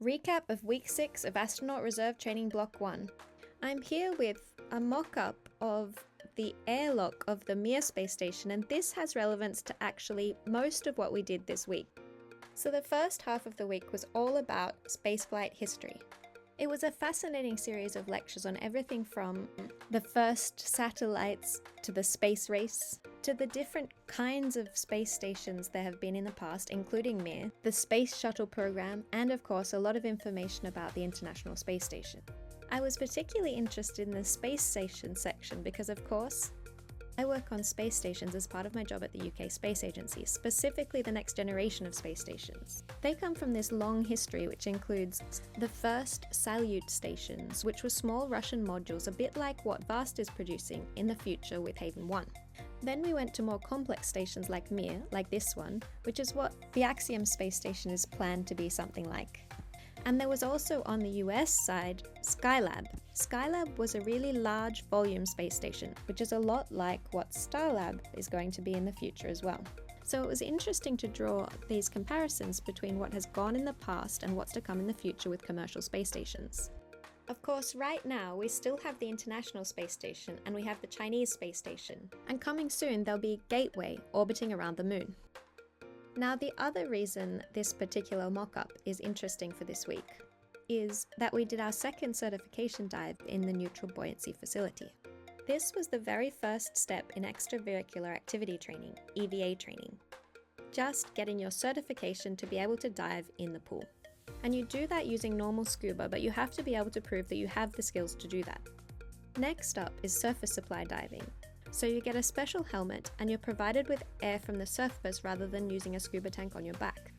Recap of Week 6 of Astronaut Reserve Training Block 1. I'm here with a mock-up of the airlock of the Mir space station, and this has relevance to actually most of what we did this week. So the first half of the week was all about spaceflight history. It was a fascinating series of lectures on everything from the first satellites to the space race, to the different kinds of space stations there have been in the past, including Mir, the Space Shuttle program, and of course a lot of information about the International Space Station. I was particularly interested in the space station section because, of course, I work on space stations as part of my job at the UK Space Agency, specifically the next generation of space stations. They come from this long history which includes the first Salyut stations, which were small Russian modules a bit like what VAST is producing in the future with Haven 1. Then we went to more complex stations like Mir, like this one, which is what the Axiom space station is planned to be something like. And there was also on the US side, Skylab. Skylab was a really large volume space station, which is a lot like what Skylab is going to be in the future as well. So it was interesting to draw these comparisons between what has gone in the past and what's to come in the future with commercial space stations. Of course, right now we still have the International Space Station and we have the Chinese Space Station. And coming soon there'll be Gateway orbiting around the moon. Now, the other reason this particular mock-up is interesting for this week is that we did our second certification dive in the neutral buoyancy facility. This was the very first step in extravehicular activity training, EVA training. Just getting your certification to be able to dive in the pool. And you do that using normal scuba, but you have to be able to prove that you have the skills to do that. Next up is surface supply diving. So you get a special helmet and you're provided with air from the surface rather than using a scuba tank on your back.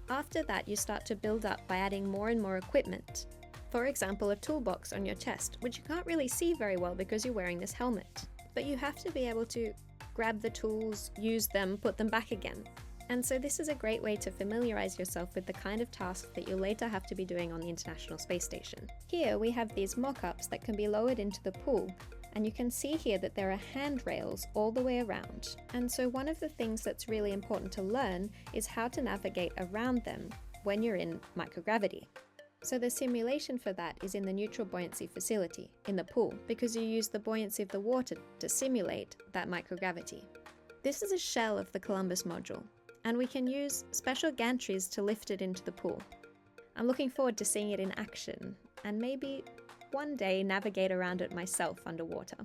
After that, you start to build up by adding more and more equipment. For example, a toolbox on your chest, which you can't really see very well because you're wearing this helmet. But you have to be able to grab the tools, use them, put them back again. And so this is a great way to familiarize yourself with the kind of task that you'll later have to be doing on the International Space Station. Here we have these mock-ups that can be lowered into the pool. And you can see here that there are handrails all the way around. And so one of the things that's really important to learn is how to navigate around them when you're in microgravity. So the simulation for that is in the neutral buoyancy facility, in the pool, because you use the buoyancy of the water to simulate that microgravity. This is a shell of the Columbus module, and we can use special gantries to lift it into the pool. I'm looking forward to seeing it in action, and maybe one day navigate around it myself underwater.